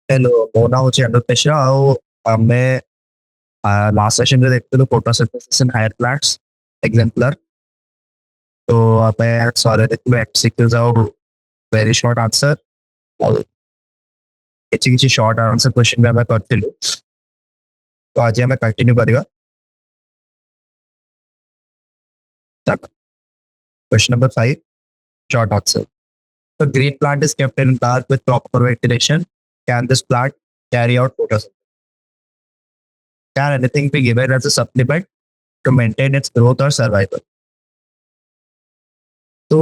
Hello ମୋ ନାଁ ହଉଛି ଅନୁପ ମିଶ୍ର ଆଉ ଆମେ ଲାଷ୍ଟ ସେସନରେ ଦେଖୁଥିଲୁ ଫଟୋସିନ୍ଥେସିସ୍ ଇନ୍ ହାୟର ପ୍ଲାଣ୍ଟସ୍ ଏକ୍ସାମ୍ପଲର। ତ ଆମେ ସରେ ଦେଖିଲୁ ଏମସିକ୍ୟୁଜ ଆଉ ଭେରି ସର୍ଟ ଆନ୍ସର ଆଉ କିଛି କିଛି ସର୍ଟ ଆନ୍ସର କ୍ୱେଶ୍ଚନ ବି ଆମେ କରିଥିଲୁ। ତ ଆଜି ଆମେ କଣ୍ଟିନ୍ୟୁ କରିବା। Question number 5, short answer. The green plant is kept in dark with proper ventilation. Can this plant carry out photosynthesis? Can anything be given as a supplement to maintain its growth or survival? So,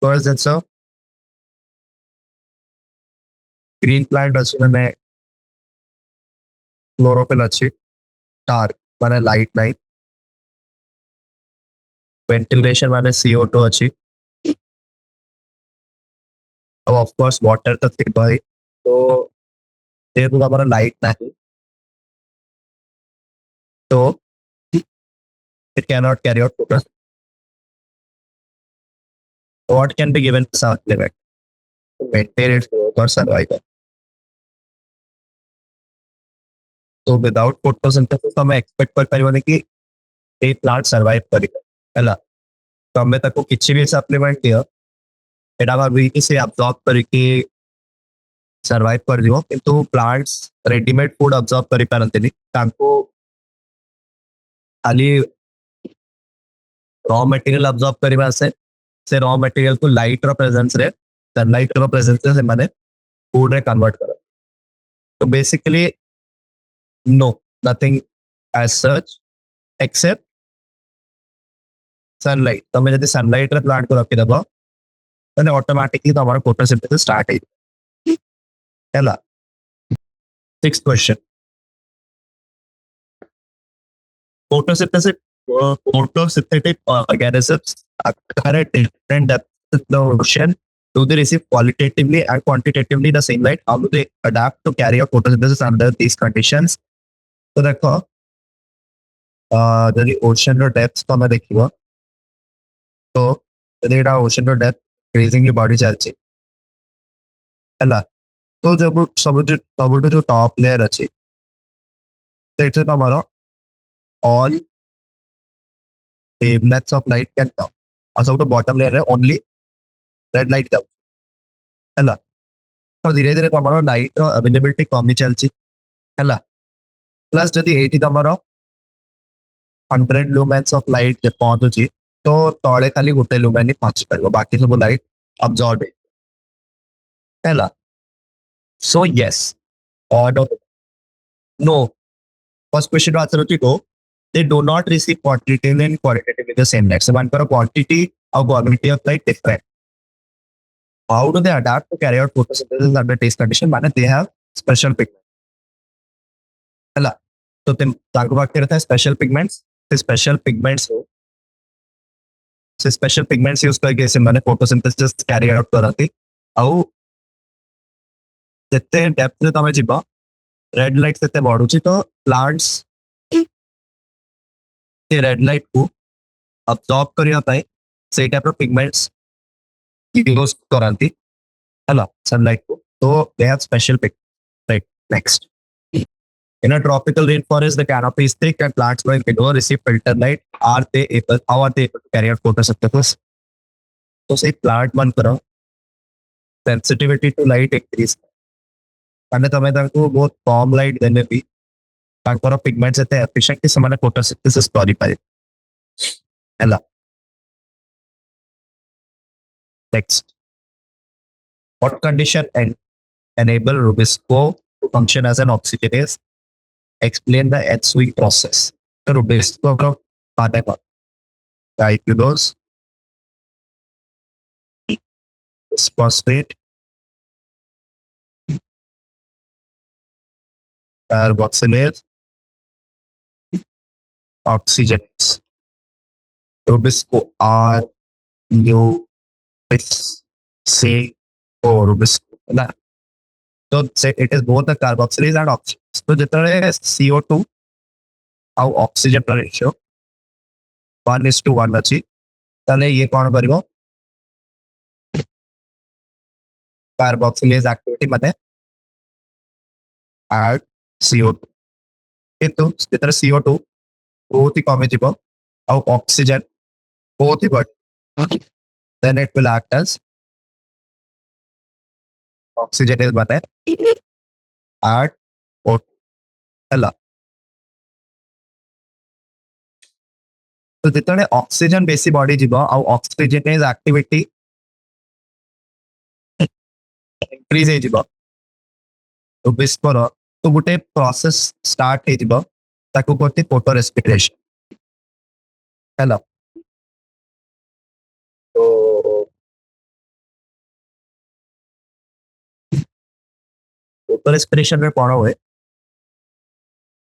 first answer, green plant ଅଛି ମାନେ chlorophyll ଅଛି, dark ମାନେ light ନାହିଁ, ventilation ମାନେ CO2 ଅଛି, ଆଉ of course water ତ ଥିବ ହିଁ। ତ ଯେହେତୁ ଆମର light ନାହିଁ, ତ it cannot carry out photosynthesis. What can be given as a supplement to maintain its growth or survival? तो विदाउट फोटोसिंथेसिस ଆମେ ଏକ୍ସପେକ୍ଟ କରିପାରିବନି କି ଏଇ ପ୍ଲାଣ୍ଟ ସର୍ଭାଇଭ କରିବ ହେଲା। ତମେ ତାକୁ କିଛି ବି ସପ୍ଲିମେଣ୍ଟ ଦିଅ ଏଇଟା ଭାବିକି ସେ ଆବଜର୍ବ କରିକି ସର୍ଭାଇଭ କରିଯିବ, କିନ୍ତୁ ପ୍ଲାଣ୍ଟସ୍ ରେଡିମେଡ୍ ଫୁଡ୍ ଅବଜର୍ବ କରିପାରନ୍ତିନି। ତାଙ୍କୁ ଖାଲି ର ମେଟେରିଆଲ ଅବଜର୍ବ କରିବା ଆସେ। ସେ ର ମେଟେରିଆଲକୁ ଲାଇଟର ପ୍ରେଜେନ୍ସରେ ସନଲାଇଟର ପ୍ରେଜେନ୍ସରେ ସେମାନେ ଫୁଡରେ କନଭର୍ଟ କରନ୍ତି। ତ basically no nothing as such except sunlight. तुम जब सनलाइट प्लांट को रखीदेव तो ऑटोमेटिकली तुम फोटोसिंथेसिस स्टार्ट है। Sixth question, photosynthesis photosynthetic organisms occur at different depths in the ocean. Do they receive qualitatively and quantitatively the same light? How do they adapt to carry out photosynthesis under these conditions? तो देखो यदि ocean depth तुम देख तो यदि ocean depth increasingly बढ़ी चलती है तो जब सब जो टॉप लेयर अच्छी तो तुम all wavelengths of light can come और सब बॉटम लेयर है ओनली रेड लाइट है। तो धीरे धीरे तुम लाइट अवेलेबिलिटी कमी चलती है। प्लस जदि ये तुम 100 लुमेन्स ऑफ लाइट पहुंचुची तो तले खाली गोटे लुमेन ही पहुंची पार, बाकी सब लाइट अब्जॉर्ब है। सो यस और नो, फर्स्ट क्वेश्चन आंसर होची को they do not receive quantitatively and qualitatively the same light. So one for quantity or quality of light different. How do they adapt to carry out photosynthesis under test condition? माने they have special pigments. है तो तुम ताको बात करते हैं special pigments. Special pigments हो special pigments use करके से माने फोटोसिंथेसिस कैरी आउट करती आउ जिते डेप्थ रे तमे जिबा रेड लाइट सेते बढ़ुची तो प्लांट्स से रेड लाइट को अब्सॉर्ब करिया पाए से टाइप ऑफ पिगमेंट्स यूज करती है सनलाइट को। तो they have special pigments right. Next, in a tropical rainforest, the canopy is thick and plants growing below receive filter light. How are they able to carry out photosynthesis? तो से plant मन करो sensitivity to light increase અને તમે ତାଙ୍କୁ ବହୁତ କମ light ଦେଲେ ବି ତାଙ୍କର ପିଗମେଣ୍ଟସ୍ ଏତେ ଏଫିସିଏଣ୍ଟ କି ସେମାନେ ଫଟୋସିନ୍ଥେସିସ୍ କରିପାରିବେ ହେଲା। Next, what condition enable rubisco to function as an oxygenase? Explain the H-sweet process. तो rubisco का पाने पर diphylose, phosphate, carboxylase, oxygenase. Rubisco R U S C O rubisco ना। तो it is both the carboxylase and oxygenase. तो जितने CO2 ଆଉ oxygen ratio 1:1 ଅଛି ତାହେଲେ ये कौन करिवो कार्बोक्सिलेज एक्टिविटी माने add CO2 କିନ୍ତୁ ଯେତେବେଳେ CO2 ବହୁତ ହି କମିଯିବ ଆଉ ଅକ୍ସିଜେନ ବହୁତ ହି ବଢିବ then it will act as oxygen is ମାନେ add O2 ହେଲା ତ ଯେତେବେଳେ ଅକ୍ସିଜେନ ବେଶୀ ବଢିଯିବ ଆଉ ଅକ୍ସିଜେନେଜ ଆକ୍ଟିଭିଟି ଇନକ୍ରିଜ ହେଇଯିବ ତ ବିସ୍ଫୋର ତ ଗୋଟେ ପ୍ରୋସେସ ଷ୍ଟାର୍ଟ ହେଇଯିବ ତାକୁ କୁହନ୍ତି ଫୋଟୋ ରେସ୍ପିରେସନ ହେଲା ତ ଫୋଟୋ ରେସ୍ପିରେସନ ରେ କଣ ହୁଏ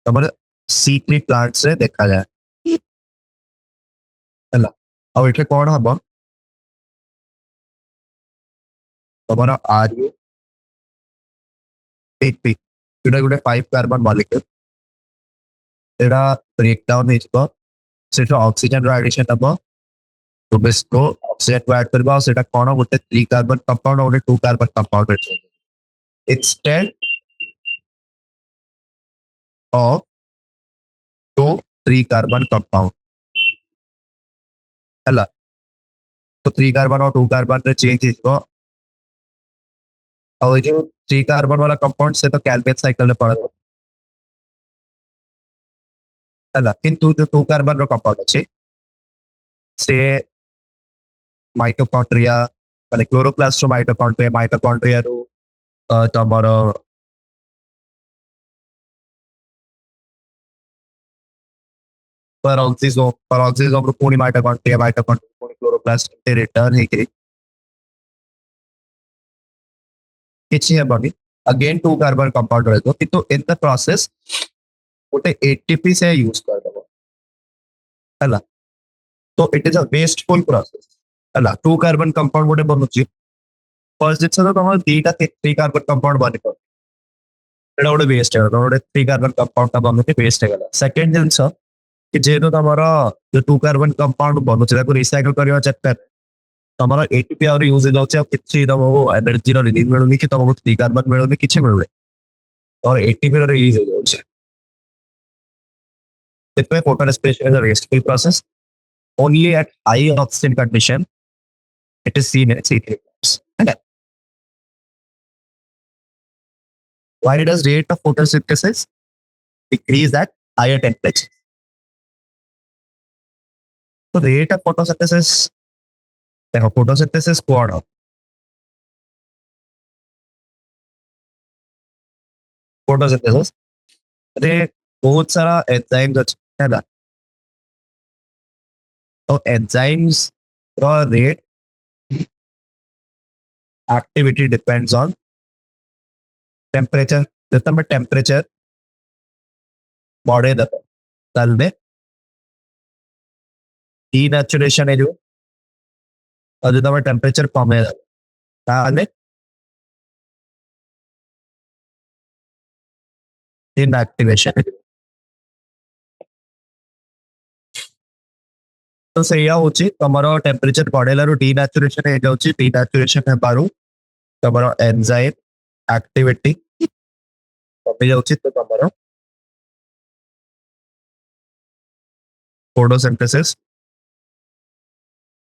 ତମର C3 ପ୍ଲାଣ୍ଟସ ରେ ଦେଖାଯାଏ ହେଲା ଆଉ ଏଠି କଣ ହବ ତମର RU8P ଯୋଉଟା ଗୋଟେ 5 କାର୍ବନ ମଲିକ୍ୟୁଲ ଏଟା ବ୍ରେକଡାଉନ ହେଇଯିବ ସେଟା ଅକ୍ସିଜେନ ର ଆଡିସନ ହବ तो इसको ऑक्सीजन को ऐड करवा सेटा कौन गोटे 3 कार्बन कंपाउंड और 2 carbon compound instead of 2 3 carbon compound है तो 3 कार्बन और 2 कार्बन रे चेंज हो और जो 3 कार्बन वाला कंपाउंड से तो कैल्विन साइकिल में पड़ा है किंतु जो 2 कार्बन रो कंपाउंड अच्छे से माइटोकॉन्ड्रिया माने क्लोरोप्लास्ट रो माइटोकॉन्ड्रिया रो तमरो peroxisome रो पुणी माइटोकॉन्ड्रिया पुणी क्लोरोप्लास्ट रिटर्न है କିଛି ହେବନି again 2 कार्बन कंपाउंड ରହିବ କିନ୍ତୁ in the process ଗୋଟେ ATP से यूज କରିଦବ ହେଲା तो it is a wasteful process ହେଲା 2 कार्बन कंपाउंड ଗୋଟେ ବନୁଛି ଫର୍ଷ୍ଟ ଜିନିଷ ତ ତମର ଦିଟା 3 कार्बन कंपाउंड ବନିବ ଏଟା ଗୋଟେ ୱେଷ୍ଟ ହେଇଗଲା ତମର ଗୋଟେ 3 कार्बन कंपाउंड ଟା ବନୁଛି ୱେଷ୍ଟ ହେଇଗଲା ସେକେଣ୍ଡ ଜିନିଷ କି ଯେହେତୁ ତମର ଯୋଉ 2 कार्बन कंपाउंड ବନୁଛି ତାକୁ ରିସାଇକଲ କରିବା ଚକ୍କର ତମର ATP ଆହୁରି ୟୁଜ ହେଇଯାଉଛି ଆଉ କିଛି ତମକୁ ଏନର୍ଜିର ରିଲିଜ ମିଳୁନି କି ତମକୁ 3 कार्बन ମିଳୁନି କିଛି ମିଳୁନି ତମର ATP ର ରିଲିଜ ହେଇଯାଉଛି ସେଥିପାଇଁ photo respiration is a wasteful process only at high oxygen condition it is seen in C3 plants. Okay. Why does rate of photosynthesis decrease at higher temperature? So rate of photosynthesis देखो photosynthesis कौन photosynthesis रे बहुत सारा enzymes ଅଛି ହେଲା तो enzymes ର rate activity depends on temperature ଯେତେବେଳେ टेम्परेचर ବଢେଇ ଦେବ ତାହେଲେ ଡିନେଚୁରେସନ ହେଇଯିବ ଆଉ ଯେତେବେଳେ टेम्परेचर କମେଇ ଦେବ ତାହେଲେ ଇନଆକ୍ଟିଭେସନ ହେଇଯିବ तो ସେଇଆ ହଉଛି ତମର टेम्परेचर ବଢେଇଲାରୁ ଡିନେଚୁରେସନ ହେଇଯାଉଛି ଡିନେଚୁରେସନ ହେବାରୁ ତମର ଏନଜାଇମ ଆକ୍ଟିଭିଟି କମି ଯାଉଛି ତ ତମର photosynthesis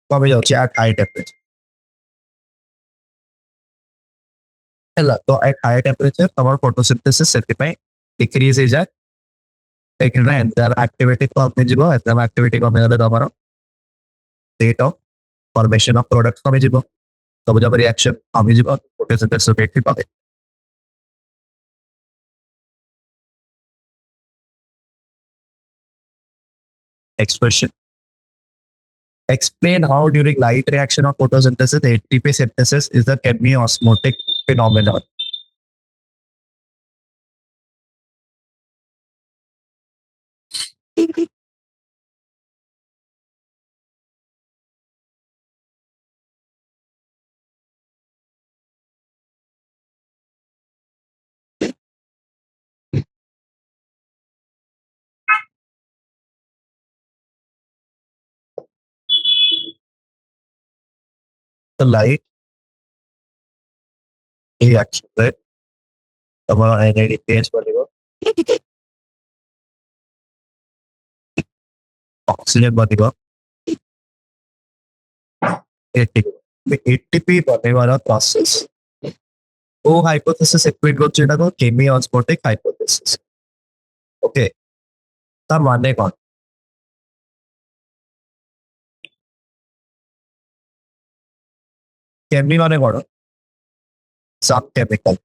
कमी जाଉଛି at high temperature ହେଲା ତ at high temperature ତମର photosynthesis ସେଥିପାଇଁ decrease ହେଇଯାଏ ଏଇଖିଣା ଏନଜାଇମ ଆକ୍ଟିଭିଟି କମିଯିବ ଏନଜାଇମ ଆକ୍ଟିଭିଟି କମିଗଲେ ତମର rate of formation of products କମିଯିବ ସବୁ ଯାକ reaction କମିଯିବ photosynthesis rate ବି କମେ next question explain how during light reaction of photosynthesis ATP synthesis is the chemiosmotic phenomenon the light reaction right ତମର NADPH ବନିବ, oxygen ବନିବ, ATP ବନେଇବାର process ଓ hypothesis explain କରୁଛି ଏଟାକୁ କେମି ଅସ୍ମୋଟିକ୍ ହାଇପୋଥେସିସ୍। ଓକେ, ତା ମାନେ କଣ? କେମି ମାନେ କଣ? ସବ୍ କେମିକାଲ।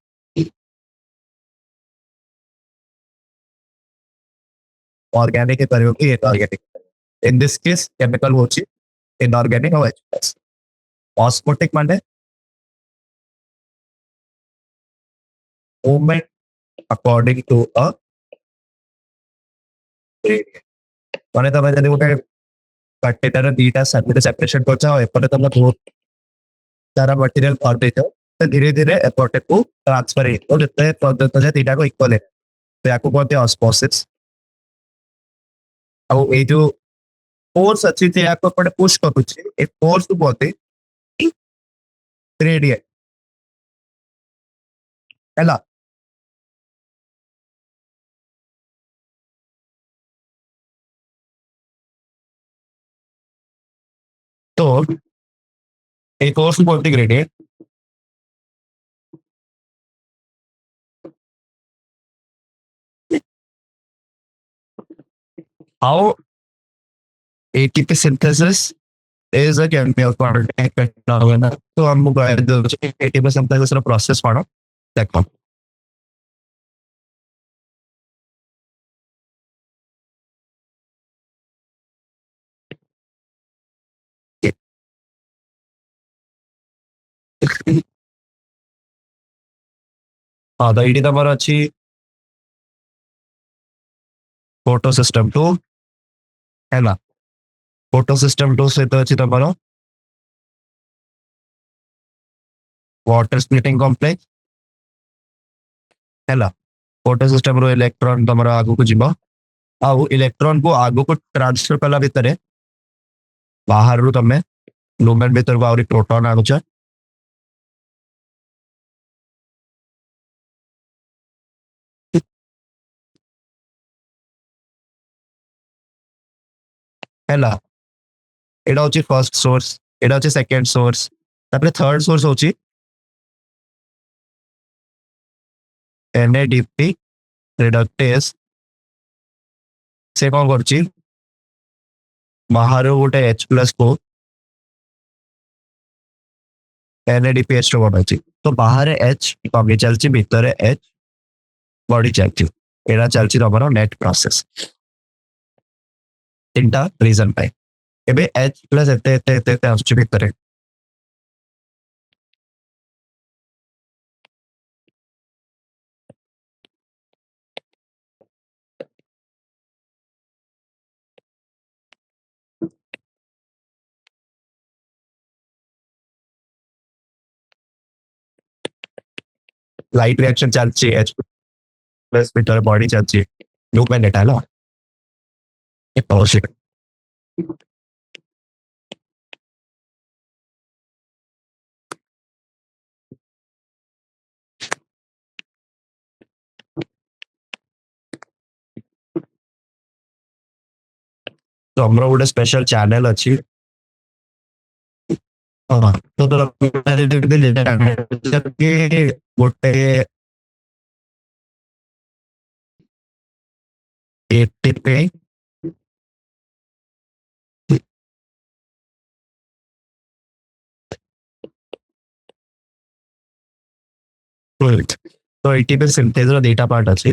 ऑर्गेनिक करियो कि inorganic. In this case chemical होची इनऑर्गेनिक और H+। ऑस्मोटिक माने movement according to a gradient. माने तमे जदि गोटे कंटेनर दीटा सेपरेशन करछ और एपटे तमे बहुत सारा मटेरियल भर देतो, तो धीरे धीरे एपटे को ट्रांसफर हे तो जते पर्यंत जे दीटा को इक्वल है तो याको कहते ऑस्मोसिस। ଆଉ ଏଇ ଯୋଉ फोर्स अच्छी थी आपको पड़े पुश करुचे ए फोर्स को बोलते ग्रेडियंट हैला। तो ए फोर्स को बोलते gradient. How ATP synthesis is a chemical phenomenon. तो हम ATP synthesis ର process କଣ ଦେଖ। हाँ तो ଏଇଠି ତମର ଅଛି फोटो सिस्टम 2 ହେଲା। फोटो सिस्टम 2 सहित अछि तमरो वाटर स्प्लिटिंग कॉम्प्लेक्स हैला। फोटो सिस्टम रो इलेक्ट्रॉन तमरो आगु को जिवो आउ इलेक्ट्रॉन को आगु को ट्रांसफर कला भितरे बाहर रु तमे लुमेन भीतर को आउरी प्रोटॉन आनुछ हैला। एडा होची फर्स्ट सोर्स, एडा होची सेकंड सोर्स, तापरे थर्ड सोर्स होची NADP रिडक्टेस। से कौन करची बाहर गोटे H+ को NADPH रो बनाची तो बाहर H कमी चलची भीतर H बढ़ी चलची। एडा चलची तमरो नेट प्रोसेस तीनटा रीजन पाए एबे H+ एते एते एते एते आसुची भीतर लाइट रिएक्शन चलची H+ भीतर बढ़ी चलची लूप में नेट आलो ये पावर शिफ्ट। तो हमरो गोटे स्पेशल चैनल अछि हाँ तो गोटे ATP तो ATP सिंथेस रो डेटा पार्ट अछि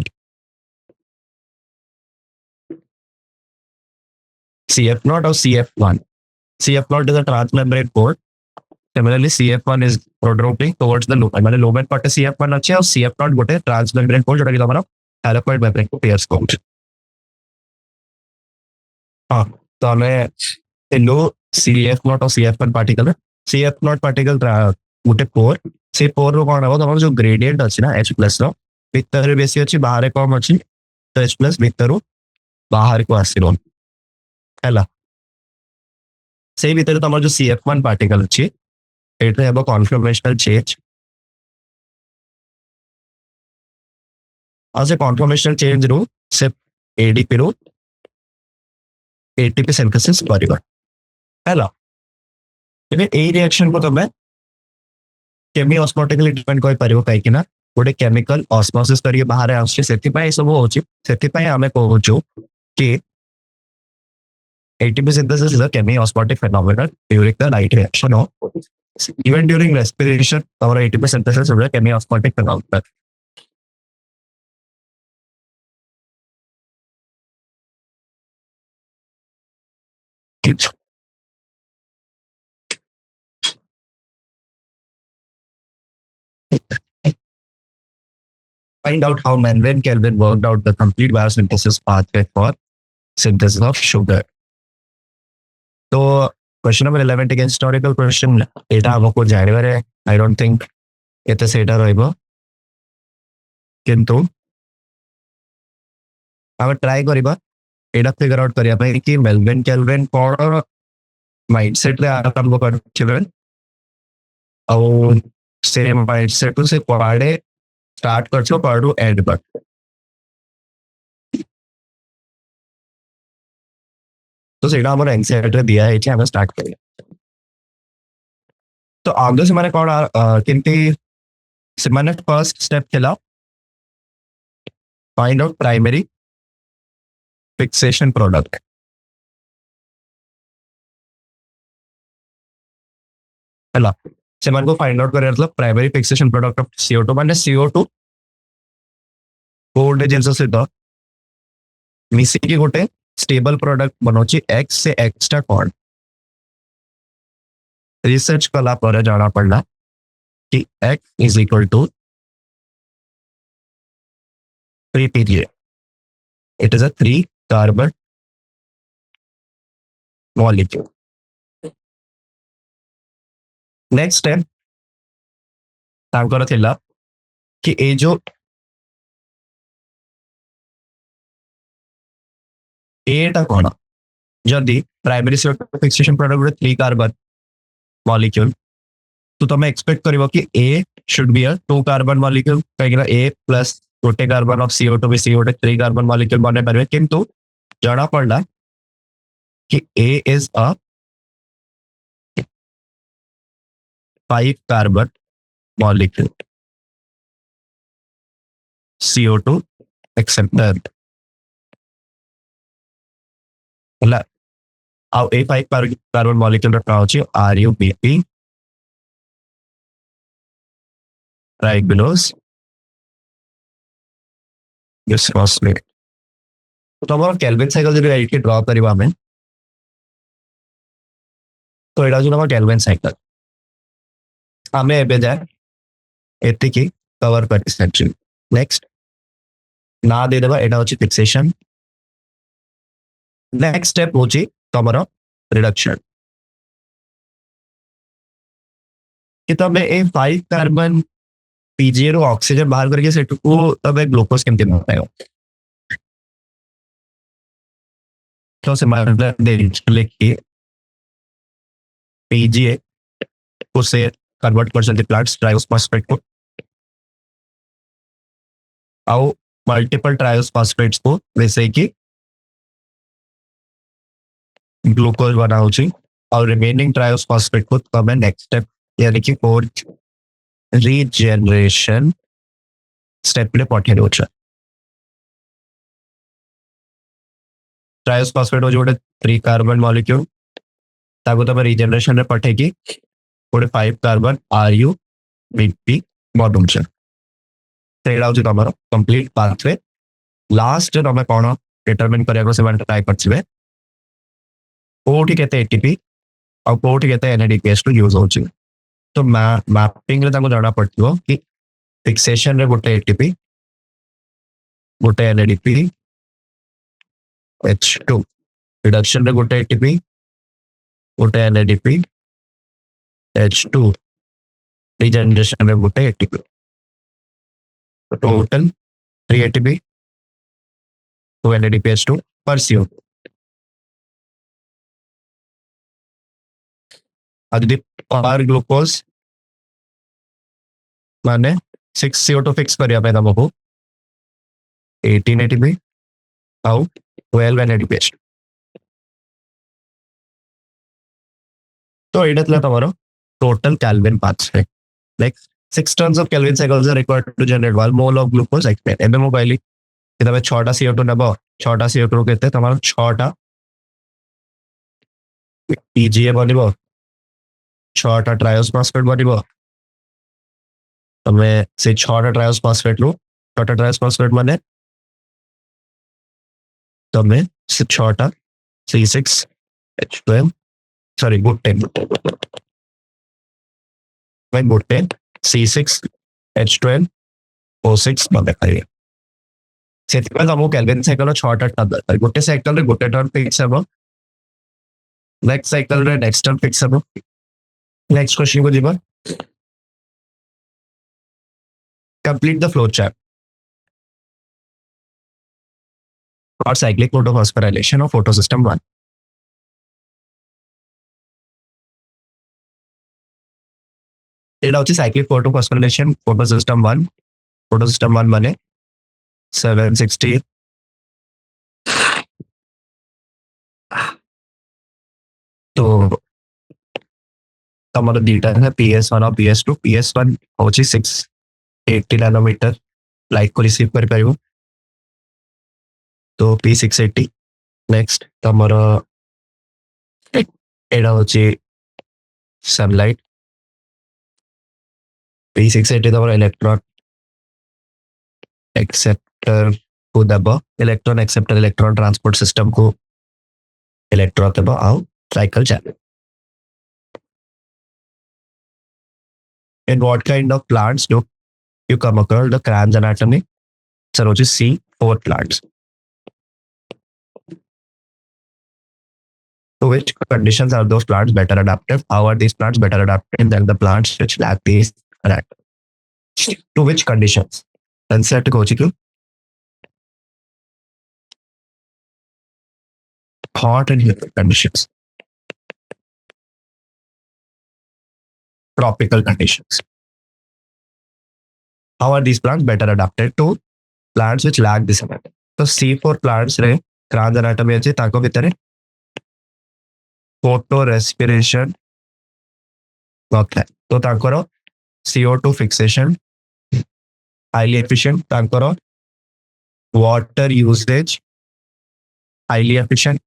CF0 और CF1। CF0 is a transmembrane pore. Similarly, CF1 is prodroping towards the lumen। माने lumen पटे CF1 अच्छे और CF0 गोटे transmembrane pore जोटा कि तमरो thyroid membrane को pierce करूछ। हाँ तो हमें लो CF0 और CF1 पार्टिकल CF0 पार्टिकल गोटे पोर से पोर रो कोन हो तमरो जो ग्रेडियंट अछि ना H+ रो भीतर बेसी अछि बाहर कम अछि तो H+ भीतर बाहर को आसिरो हैला। से भीतर तमरो जो CF1 पार्टिकल अछि एटे हेबो कन्फर्मेशनल चेंज ଆଉ ସେ କନଫର୍ମେସନାଲ ଚେଞ୍ଜ ରୁ ସେ ଏଡିପି ରୁ ଏଟିପି ସିନ୍ଥେସିସ୍ କରିବ ହେଲା। ଏବେ ଏଇ ରିଆକ୍ସନ କୁ ତମେ କେମି ଅସ୍ମୋଟିକଲି ଡିପେଣ୍ଡ କରିପାରିବ କାହିଁକି ନା ଗୋଟେ କେମିକାଲ ଅସ୍ମୋସିସ୍ କରିକି ବାହାରେ ଆସୁଛି, ସେଥିପାଇଁ ସବୁ ହଉଛି। ସେଥିପାଇଁ ଆମେ କହୁଛୁ କି ATP synthesis is a chemi-osmotic phenomenon during the light reaction of even during respiration. Our ATP synthesis is a chemi-osmotic phenomenon. Find out how Manlin Kelvin worked out the complete biosynthesis pathway for synthesis of sugar. तो question number 11 टे historical question एटा हमको जानिबारे I don't think एते सेटा रहइबो, किंतु हम try करिबा एटा figure out करिया पे कि मेल्विन केल्विन कोन माइंडसेट रे आरंभ करथिबे और सेम माइंडसेट से कुआडे स्टार्ट करछो कुआडू एंड कर। तो सेटा हमर एनसीईआरटी रे दिया है कि हम स्टार्ट करिया। तो आगे से माने कोन किंती से माने फर्स्ट स्टेप थिला find out primary fixation product. ହେଲା ସେମାନଙ୍କୁ ଫାଇଣ୍ଡ ଆଉଟ୍ କରିବାର ଥିଲା primary fixation product of CO2 ମାନେ CO2 ଗୋଟେ ଜିନିଷ ସହିତ ମିଶିକି ଗୋଟେ स्टेबल प्रोडक्ट बनाଉଛି एक्स से एक्सट्रा कौन रिसर्च कला पर जाना पड़ला कि X is equal to 3 it is a 3 carbon molecule. Next step तांकर थिला कि ए जो एटा कौन जदि primary fixation product 3 carbon molecule तो तुम एक्सपेक्ट करिवो कि A should be a 2 carbon molecule कहीं ना ए प्लस गोटे कार्बन ऑफ CO2 भी सी गोटे 3 कार्बन मॉलिक्यूल बने पारे, किंतु जाना पड़ला कि A is a 5 carbon molecule CO2 accepted ହେଲା। ଆଉ ए 5 कार्बन मॉलिक्यूल रखा होची RuBp ट्राइग्लूकोज बिस्फॉस्फेट। तो तुम केल्विन साइकिल जब एटी ड्रॉ करवा हमें तो एटा जो केल्विन साइकिल आमे एबे जाए एतिकी कवर कर सारी। नेक्स्ट ना दे देबा एटा होची फिक्सेशन। नेक्स्ट स्टेप होची तमरो रिडक्शन कि तबे ए 5 कार्बन पीजीए रो ऑक्सीजन बाहर करके सेट को तबे ग्लूकोज केमते बनाएगा। तो से मतलब दे लिखिए पीजीए को से कन्वर्ट कर सकते प्लांट्स ट्राइफॉस्फेट को और मल्टीपल ट्राइफॉस्फेट्स को वैसे कि ग्लूकोज बनाऊ और रिमेनिंग ट्राइफॉस्फेट को तब नेक्स्ट स्टेप यानी कि फोर्थ रीजेनरेशन स्टेप रे पठे दो। ट्राइफॉस्फेट हो जोटे 3 कार्बन मॉलिक्यूल ताको तब रीजेनरेशन रे पठे कि गोटे 5 कार्बन RuBp बॉन्ड छ। सेडा हो तमरो कंप्लीट पाथवे। लास्ट तमे कोन डिटरमिन करिया को से माने ट्राई करछिबे कोठी केते एटीपी और कोठी केते NADPH टू यूज होची। तो मैपिंग रे ताको जाना पड़तिबो कि फिक्सेशन रे गोटे एटीपी गोटे NADP H2 रिडक्शन रे गोटे एटीपी गोटे NADP H2 रीजनरेशन रे गोटे ATP total 3 ATP 2 NADP H2 पर CO2। यदि पर ग्लूकोज माने 6 CO2 फिक्स करिया पे तुमको 1880p ଆଉ 12 NAD तो ଏଇଟା ଥିଲା ତମର total Kelvin paths like 6 tons of Kelvin cycles are required to generate 1 mole of glucose explain ଏବେ ମୁଁ କହିଲି कि ତମେ 6ଟା CO2 ନେବ 6ଟା CO2 କେତେ ତମର 6ଟା PGA ବନିବ 6ଟା ଟ୍ରାୟୋସ୍ ଫସ୍ଫେଟ୍ ବନିବ ତମେ ସେଇ 6ଟା ଟ୍ରାୟୋସ୍ ଫସ୍ଫେଟ୍ ରୁ 6ଟା ଟ୍ରାୟୋସ୍ ଫସ୍ଫେଟ୍ ମାନେ ତମେ ସେ 6ଟା C6H12 ସରି ଗୋଟେ ଗୋଟେ C6H12O6 ବନେଇ ପାରିବେ ସେଥିପାଇଁ ତମକୁ କେଲଭିନ ସାଇକେଲ 6ଟା ଟର୍ନ ଦରକାର ଗୋଟେ ସାଇକେଲରେ ଗୋଟେ ଟର୍ନ ଫିକ୍ସ ହେବ ନେକ୍ସଟ ସାଇକେଲରେ ନେକ୍ସଟ ଟର୍ନ ଫିକ୍ସ ହେବ ନେକ୍ସଟ କ୍ୱେଶ୍ଚନ କୁ ଯିବା complete the flow chart or cyclic photophosphorylation of photosystem 1 এটা হচ্ছে cyclic photophosphorylation photosystem 1 photosystem 1 মানে 760 तो ତମର ଦିଟା है PS1 और PS2 PS1 ହଉଛି 680 नानोमीटर लाइट को रिसीव कर पारिबो तो P680 नेक्स्ट तमर एडा होची सनलाइट P680 तमर इलेक्ट्रॉन एक्सेप्टर को दबो electron acceptor electron transport system को इलेक्ट्रॉन दबो आउ साइकिल चले in what kind of plants do you come across the Kranz anatomy sir which is C4 plants to which conditions are those plants better adapted how are these plants better adapted than the plants which lack these adapted to which conditions answer to Kochiku hot and humid conditions tropical conditions how are these plants better adapted to plants which lack this anatomy तो C4 plants रे Kranz anatomy अछि ताको भितरे photo respiration नଥାଏ तो तांकर CO2 fixation highly efficient तांकर water usage highly efficient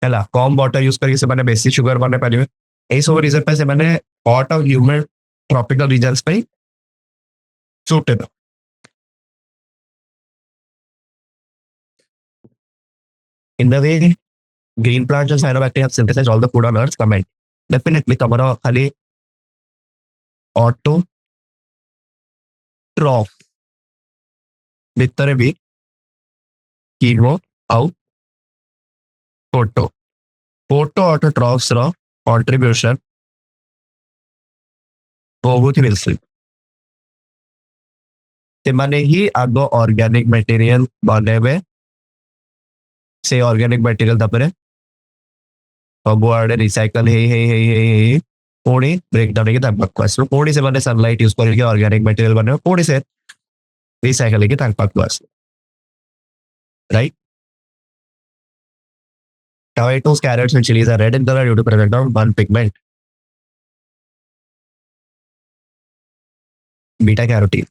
हैला कम water use करके से माने बेसी शुगर बने पारिबे ए सब रीजन पे से माने हॉट और ह्यूमिड ट्रॉपिकल रीजन्स पे suitable in the way green plants and cyanobacteria have synthesized all the food on earth comment definitely तमरो खाली ऑटो ट्रॉफ ଭିତରେ ବି କିମୋ ଆଉ फोटो ऑटोट्रॉफ्स ର कंट्रीब्यूशन बहुत ही बेसी ସେମାନେ ହିଁ ଆଗ ଅର୍ଗାନିକ ମେଟେରିଆଲ ବନେଇବେ ସେ ଅର୍ଗାନିକ ମେଟେରିଆଲ ତାପରେ ସବୁଆଡେ ରିସାଇକଲ ହେଇ ପୁଣି ବ୍ରେକଡାଉନ ହେଇକି ତାଙ୍କ ପାଖକୁ ଆସିବ ପୁଣି ସେମାନେ ସନଲାଇଟ ୟୁଜ କରିକି ଅର୍ଗାନିକ ମେଟେରିଆଲ ବନେଇବେ ପୁଣି ସେ ରିସାଇକଲ ହେଇକି ତାଙ୍କ ପାଖକୁ ଆସିବ right Tomatoes, carrots, and chilies are red in color due to presence of one pigment, beta carotene.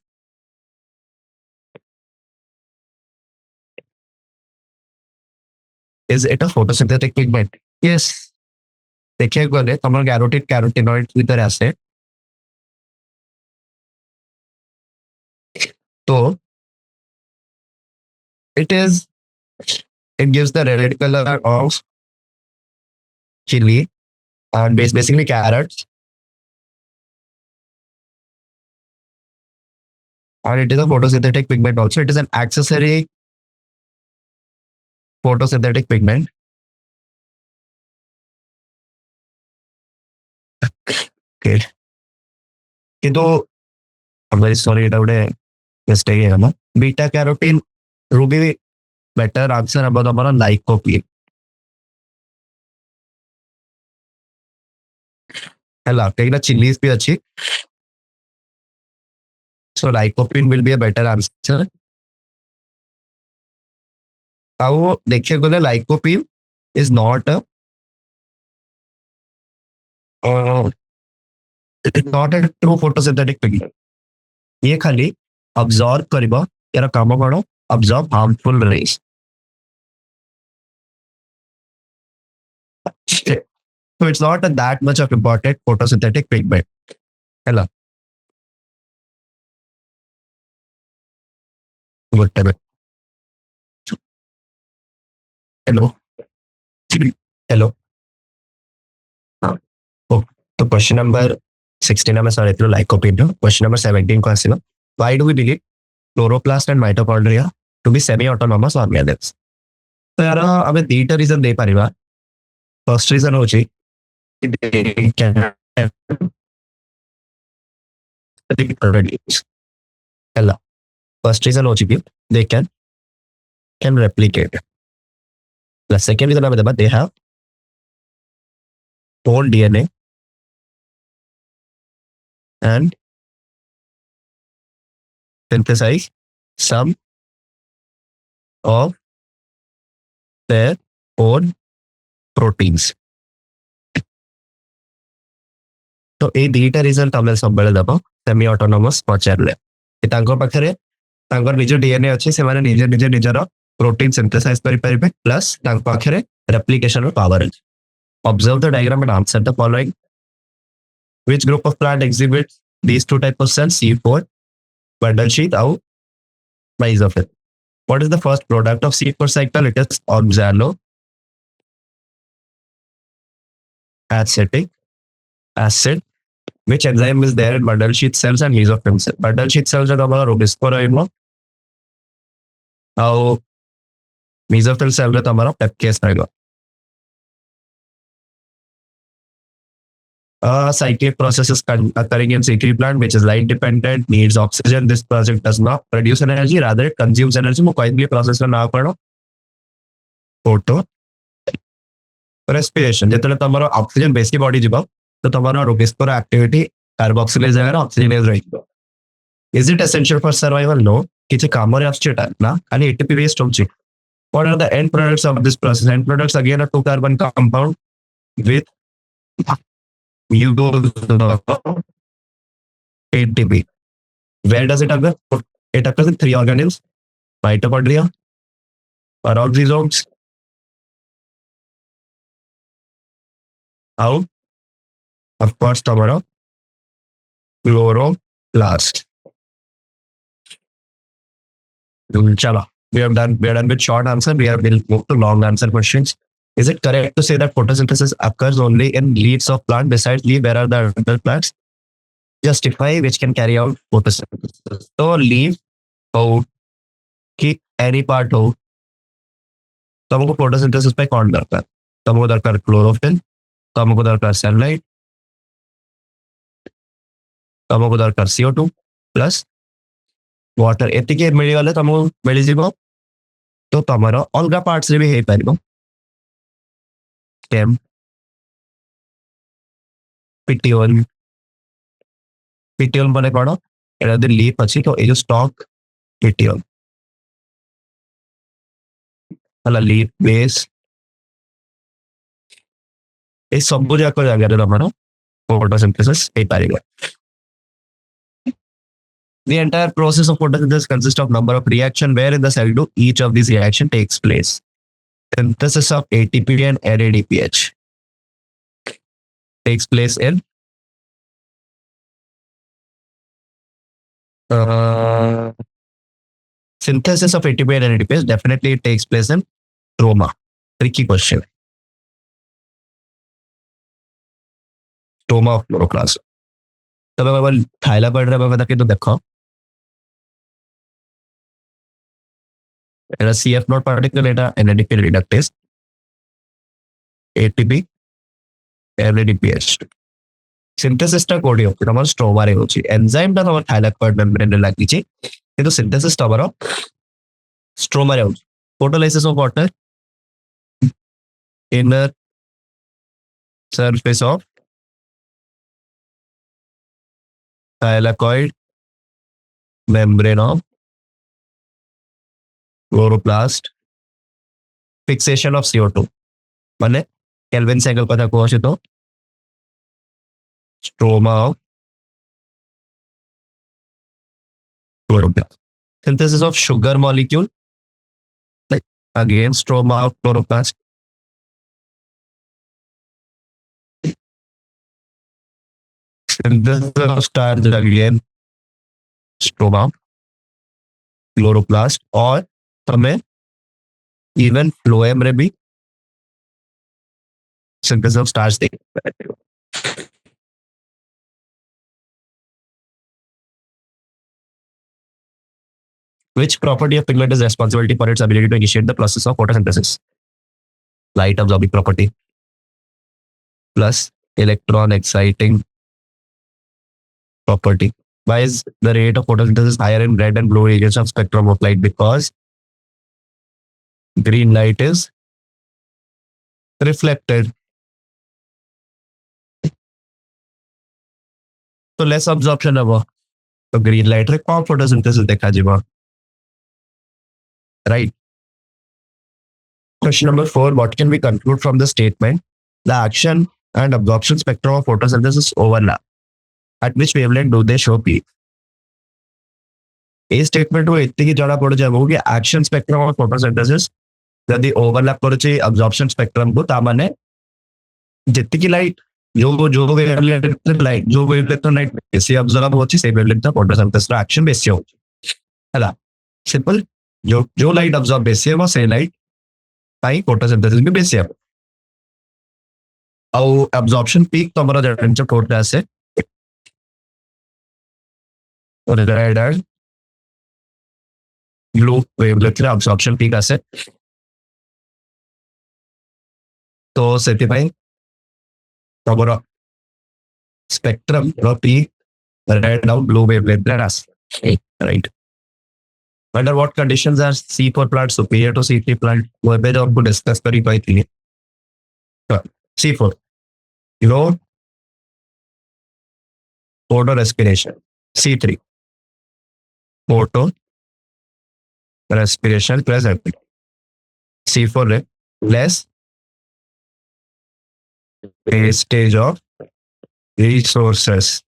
Is it a photosynthetic pigment? Yes. ଦେଖିବାକୁ ଗଲେ ତମର କ୍ୟାରୋଟିନ୍ କ୍ୟାରୋଟିନଏଡ୍ ଭିତରେ ଆସେ ତ it gives the red color of chili and basically carrots and it is a photosynthetic pigment also. It is an accessory photosynthetic pigment. Okay. କିନ୍ତୁ I'm very sorry ଏଇଟା ଗୋଟେ mistake ହେଇଗଲା beta carotene ରୁ ବି better answer ହେବ ତମର lycopene ହେଲା କାହିଁକିନା chillies ବି ଅଛି So lycopene will be a better answer. ଆଉ ଦେଖିବାକୁ ଗଲେ lycopene is not a not a true photosynthetic pigment. ये खाली absorb करिବ यार काम कौन absorb harmful rays. So it's not that much of important photosynthetic pigment. Hello. Good time. Hello. Hello. हाँ. तो क्वेश्चन नंबर 16 में सर इतना lycopene. क्वेश्चन नंबर 17 को आसिला. Why do we believe chloroplast and mitochondria to be semi-autonomous organisms? तो यार हमें दीटा reason दे Paribas. First reason होची they can reproduce. Hello. First reason होची कि they can replicate. The second reason हमें दबा they have own DNA and synthesize some of their own proteins. तो ए दीटा region तमे सबले दबो सेमी ऑटोनोमस पचारले तांको पाखरे तांकर निज डीएनए अछि से माने निज निज निजर प्रोटीन सिंथेसाइज करि परिबे प्लस तांको पाखरे रेप्लिकेशन पावर अछि. Observe the diagram and answer the following. Which group of plant exhibits these two types of cells? C4 bundle sheath or mesophyll. What is the first product of C4 cycle? It is oxalo acetic acid. Which enzyme is there in bundle sheath cells and mesophyll cells? Bundle sheath cells are हमारा rubisco रहइबो और mesophyll cell रे हमारा pepcase रहइबो. Cyclic process is occurring in C3 plant, which is light dependent, needs oxygen. This project does not produce energy, rather it consumes energy. वो कोई भी process ना पड़ो. Photo respiration. जितने तुम्हारा oxygen base की body जिबा तो तुम्हारा rubisco activity carboxylase जाएगा oxygenase रहेगा. Is it essential for survival? No. किसी काम में आश्चर्य ना खाली ATP waste होची. What are the end products of this process? End products again a two carbon compound with you go ATP. Where does it occur? It occurs in three organelles: mitochondria, peroxisomes, out of course tomorrow chloroplast. Chala. We are done with short answer. We'll move to long answer questions. Is it correct to say that photosynthesis occurs only in leaves of plant? Besides leaf, where are the other plants? Justify which can carry out photosynthesis. So leaf हो कि any part हो तो हमको photosynthesis पे कौन दरकार? तो हमको दरकार chlorophyll, तो हमको दरकार sunlight, तो हमको दरकार CO2 plus water. एतिके मिलिगले तो हमको मिलिजिबो तो तमरो अलगा पार्ट्स रे भी हे परिबो. Stem, petiole petiole माने कौन? एटा दे लीफ अछि तो ए जो स्टॉक petiole हला लीफ बेस ए सब जाक जगह तमरो photosynthesis hey परिबो. The entire process of photosynthesis consists of number of reaction where in the cell do each of these reaction takes place. Synthesis of ATP and NADPH takes place in synthesis of ATP and NADPH definitely it takes place in stroma. Tricky question. Stroma of chloroplast. तब अब थाइला पढ़ रहा है बता के तो देखो era CF not particle Etah NADP reductase ATP NADPH synthesis टा कोडी होती तमर स्ट्रोमा रे होची एंजाइम टा तमर थाइलाइड पार्ट मेम्ब्रेन रे लागिची किंतु सिंथेसिस तमर स्ट्रोमा रे होची. Photolysis of water inner surface of thylakoid membrane of chloroplast, fixation of CO2 মানে কেলভিন সাইকেল কথা কুহছে তো stroma of chloroplast, synthesis of sugar molecule, like again stroma of chloroplast, synthesis of starch again stroma of chloroplast, और हमें even phloem में भी synthesis of starch देख Which property of pigment is responsibility for its ability to initiate the process of photosynthesis? Light absorbing property plus electron exciting property. Why is the rate of photosynthesis higher in red and blue regions of spectrum of light? Because green light is reflected. So less absorption of the green light रे कौन photosynthesis देखा जीवा, right? Question number 4. What can we conclude from the statement? The action and absorption spectrum of photosynthesis overlap. At which wavelength do they show peak? A statement को इतनी की जड़ा पड़ जाए कि action spectrum of photosynthesis यदि overlap करुचे absorption spectrum को तामाने जितनी की light जो wavelength light जो wavelength light बेसी absorb होची से wavelength का photosynthesis action बेसी होची है ना, simple. जो light absorb बेसी है वो से light ताई photosynthesis भी बेसी है. और absorption peak तो हमारा जड़ कोट ऐसे और red and blue wavelength absorption peak ऐसे तो ସେଥିପାଇଁ ତମର spectrum ର peak red and blue wavelength ରେ ଆସେ, right? Under what conditions are C4 plant superior to C3 plant? वो ଏବେ जो हमको डिस्कस करी पाई थी. C4 low photo respiration, C3 photo respiration present, C4 रे less wastage of resources,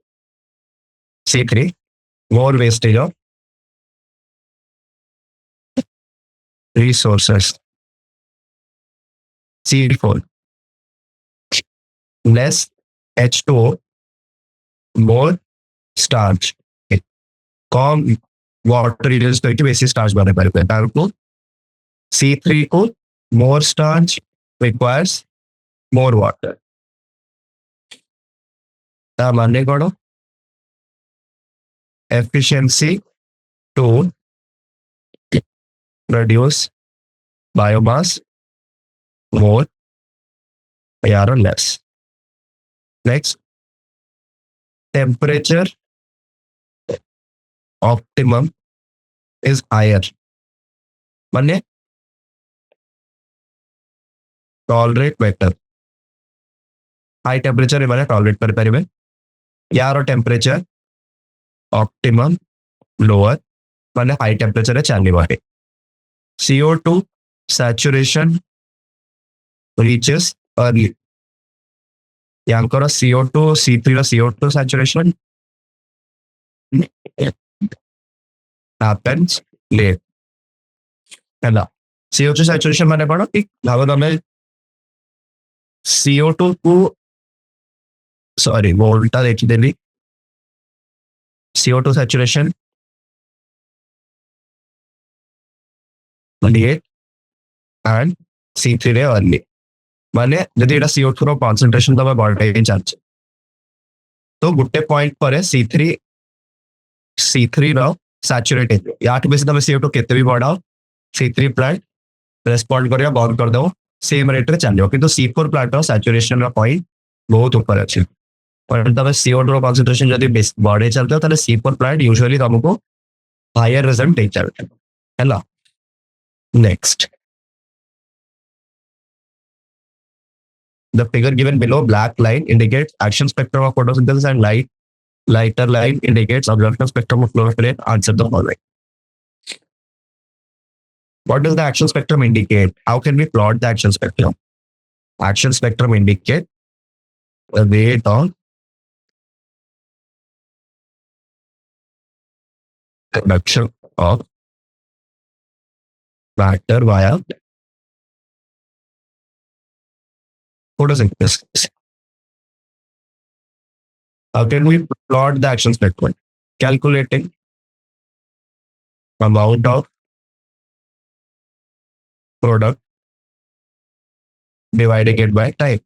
C3 more wastage of resources, C4 less H2O more starch, come water use करके basic starch बने पारे को C3 को more starch requires more water. ता माने कौन efficiency to produce biomass more or less. Next, temperature optimum is higher. माने tolerate better. High temperature माने tolerate कर पारिबे. यार temperature optimum lower माने high temperature चलने वाले. CO2 saturation reaches early. यांकर CO2 C3 रा CO2 saturation happens late. है ना, CO2 saturation माने कौन एक भाव हमें CO2 को सॉरी वो उल्टा देखी देली. CO2 saturation late and C3 रे early. माने यदि एटा CO2 रो concentration तमे बढ़ाई चाहछे तो गुटे पॉइंट पर C3 रो सैचुरेट है. याठ बेसी तमे CO2 केते भी बढ़ाओ C3 प्लांट रेस्पॉन्ड करिया बंद कर दो सेम रेट रे चलियो, किंतु C4 प्लांट रो सैचुरेशन रो पॉइंट बहुत ऊपर अछि. पर तमे CO2 रो कंसंट्रेशन यदि बढ़े चलते हो ताले C4 प्लांट यूजुअली तुमको हायर रिजल्ट दे चलते है ना. Next, the figure given below black line indicates action spectrum of photosynthesis and light Lighter line indicates absorption spectrum of chlorophyll. Answer the following. What does the action spectrum indicate? How can we plot the action spectrum? Action spectrum indicate the rate of production of matter via photosynthesis. How can we plot the action spectrum? Calculating amount of product dividing it by time.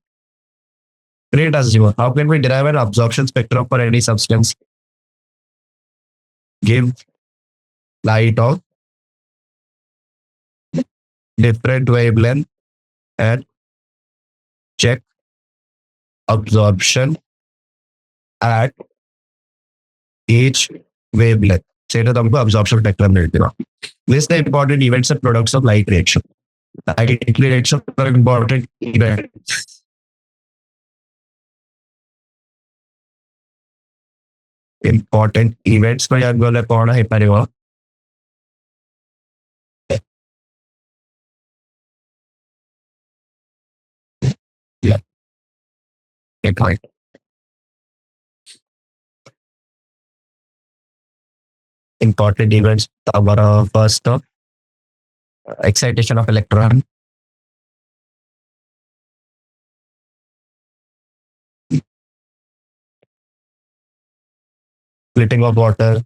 Great, Azima. How can we derive an absorption spectrum for any substance? Give light of different wavelength and check absorption at each wavelength. सेटा तो हमको absorption spectrum मिल देगा. List the important events and products of light reaction. Light reaction are important events. Important events में यार बोले कौन है परिवार? Yeah. Right. Important events. Our first excitation of electron. Splitting of water.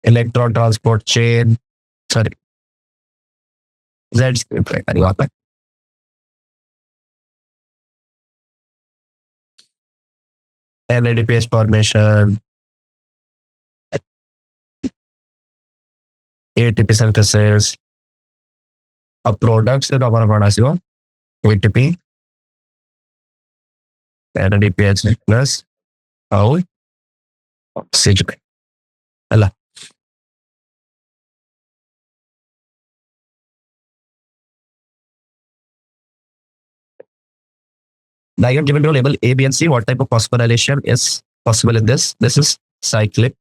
Electron transport chain. Sorry. Z script है वहाँ पे. NADPH formation. ATP synthesis. अब products से तो हमारा पढ़ा सी हो ATP NADPH plus और oxygen. Allah. Diagram given below label A, B, and C. What type of phosphorylation is possible in this? This is cyclic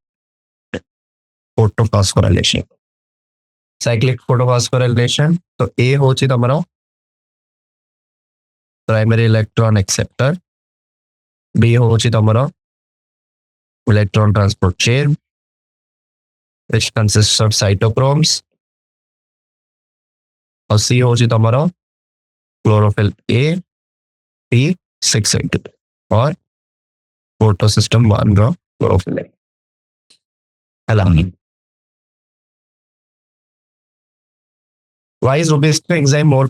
photophosphorylation. Cyclic photophosphorylation. तो A होची तमरो primary electron acceptor. B होची तमरो electron transport chain, which consists of cytochromes. और C होची तमरो chlorophyll A, P, 6 और photosystem 1 का chlorophyll A. Why is Rubisco enzyme more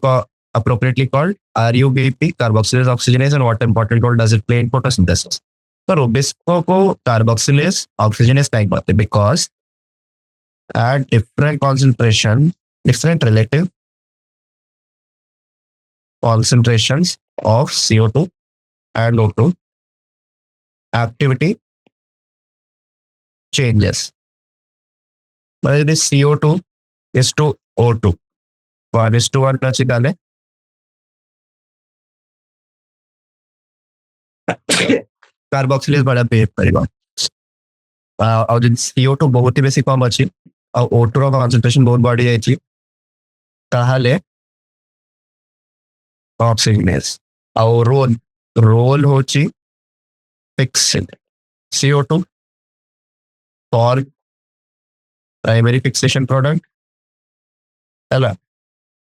appropriately called RUBP, carboxylase oxygenase, and what important role does it play in photosynthesis? So Rubisco को carboxylase oxygenase type होते because at different concentration, different relative concentrations of CO2 and O2, activity changes. But this CO2 is to O2. 1:1 अच्छी डाले. Carboxylase बड़ा behave करेगा. और CO2 बहुत ही बेसी कम अच्छी और O2 ର concentration बहुत बढ़ी जाइए ताहले oxygenase और रोल होची fixed CO2 for primary fixation product ହେଲା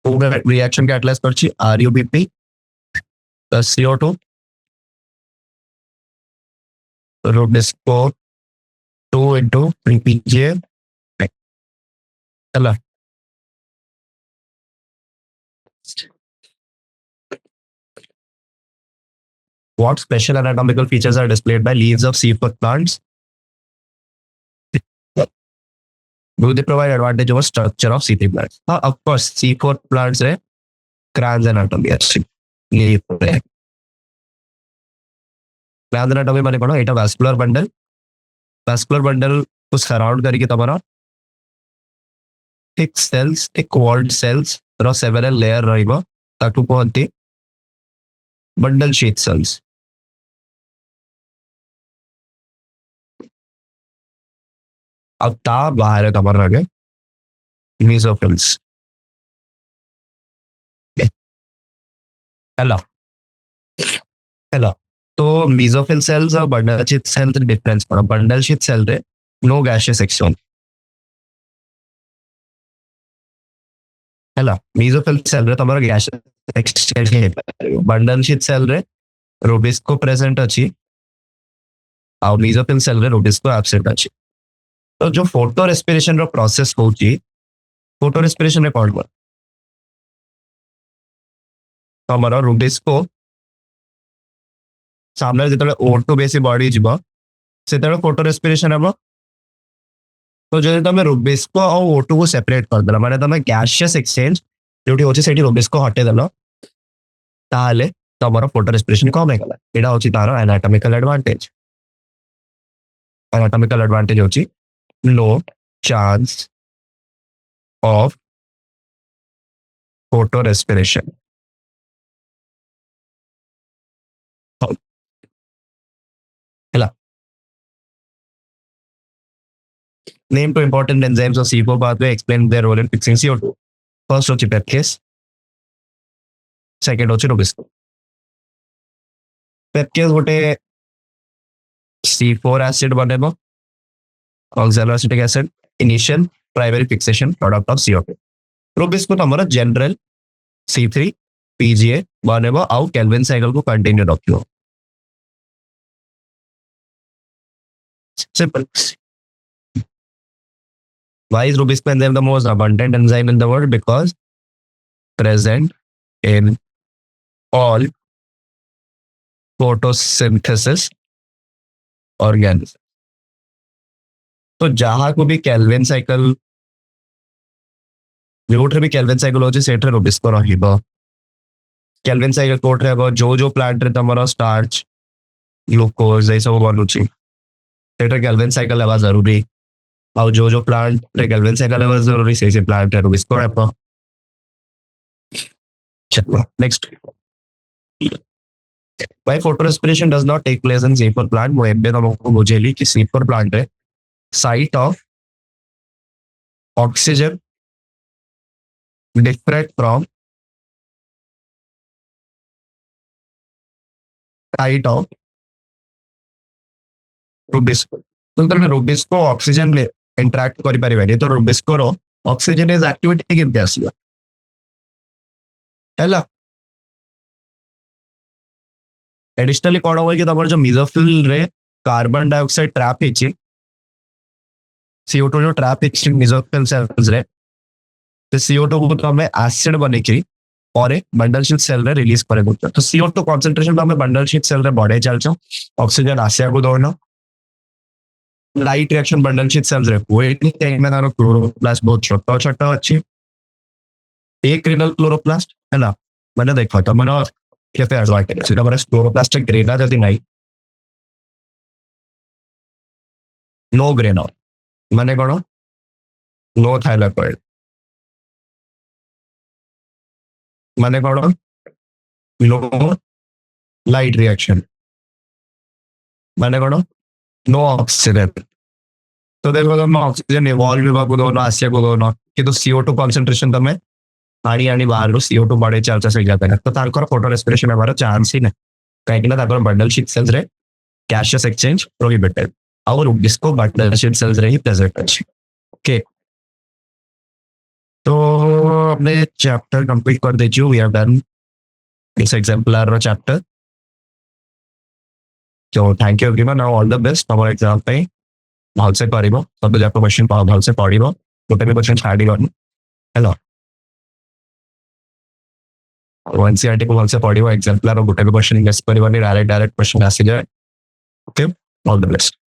पूरा reaction catalyst करची RUBP plus CO2 Rubisco 2 into PPGA ହେଲା. What special anatomical features are displayed by leaves of seafood plants? Do they provide advantage over structure of C3 plants? Of course, C4 plants है crans anatomy अच्छी. Leaf है. Crans anatomy माने कौन? इटा vascular bundle. Vascular bundle को surround करके तुम्हारा thick cells, thick walled cells, रो several layer रहेगा ताकि पहुंचती bundle sheath cells. अब ता बाहर तमर रगे mesophiles. ହେଲା ହେଲା तो mesophyll cells और bundle sheath cells difference पड़ा bundle sheath cell रे no gaseous exchange ହେଲା mesophyll cell रे तमर gaseous exchange हे bundle sheath cell रे rubisco present अछि और mesophyll cell रे rubisco absent अछि तो जो फोटो रेस्पिरेशन रो प्रोसेस होची फोटो रेस्पिरेशन रे कोन तमर rubisco सामने जितले O2 बेसी बॉडी जिवो सेतले फोटो रेस्पिरेशन हम तो जदि तुम रुबिस्को और O2 को सेपरेट कर देला माने तुम गैसियस एक्सचेंज जोटी होची सेठी रुबिस्को हटे देलो ताले तमरो फोटो रेस्पिरेशन कम हे गला एडा होची तारो एनाटॉमिकल एडवांटेज होची लो चांस ऑफ फोटो रेस्पिरेशन ହେଲା name to important enzymes of C4 pathway explain their role in fixing CO2 first होची पेप्केस सेकंड होची रुबिस्को पेप्केस गोटे C4 एसिड बनेबो oxaloacetic acid initial primary fixation product of CO2 rubisco तमरा general C3 PGA बनेबो आउ Calvin cycle को continue रखियो simple why is rubisco enzyme the most abundant enzyme in the world because present in all photosynthesis organisms तो जहाँ को भी Calvin cycle जोठे भी केल्विन साइकिल होची सेठे रुबिस्को रहिबो केल्विन साइकिल कोठे रहबो जो प्लांट रे तमरो स्टार्च ग्लूकोज ए सब बनुची सेठे केल्विन साइकिल लेवा जरूरी और जो प्लांट रे केल्विन साइकिल लेवा जरूरी से प्लांट रे रुबिस्को रहबो चलो next why photorespiration does not take place in C4 plant वो एबे तुमको बुझेली कि C4 प्लांट रे site of oxygen different from site of rubisco तो तुम rubisco oxygen ले interact करि परिबे तो rubisco row oxygen is activity केमते आसीबा हैला एडिशनली कोन होय कि तमर जो मेसोफिल रे कार्बन डाइऑक्साइड ट्रैप हेची CO2 जो ट्रैप हेची मेसोफिल सेल्स रे तो CO2 को तो हमें एसिड बने की और बंडल शीट सेल रे रिलीज करे दो तो CO2 कंसंट्रेशन तो हमें बंडल शीट सेल रे बढ़े चलछो ऑक्सीजन आसिया को दोनो light reaction bundle sheath cells रे वेटिंग टाइम में तारो क्लोरोप्लास्ट बहुत छोटा छोटा अछि एक रिनल क्लोरोप्लास्ट है ना मैंने देखा था मैंने कैसे एडवांटेज सीधा मैंने क्लोरोप्लास्ट ग्रेना जल्दी नहीं नो ग्रेना मैंने कौन नो थाइलाकोइड मैंने कौन नो लाइट रिएक्शन मैंने कौन नो ऑक्सीजन तो देखो तुम ऑक्सीजन इवॉल्व को दोनों आसिया को दोनों कि तो CO2 कंसंट्रेशन तमें आनी आनी बाहर रो CO2 बड़े चाल से जाता है तो तारकर फोटो रेस्पिरेशन में चांस ही नहीं कहीं ना तारकर बंडल शीट सेल्स रे गैसियस एक्सचेंज प्रोहिबिटेड और डिस्को बंडल शीट सेल्स रे ही प्रेजेंट है ओके तो अपने चैप्टर कंप्लीट कर दीजिए we have done this example रो चैप्टर तो thank you everyone now all the best for exam पे भलसे करिवो सब जाक क्वेश्चन भलसे पढिवो गोटे भी क्वेश्चन छाडी गन हेलो एनसीईआरटी को भलसे पढ़िबो एग्जांपल गोटे भी क्वेश्चन गेस करबनी डायरेक्ट क्वेश्चन आसी जाए ओके ऑल द बेस्ट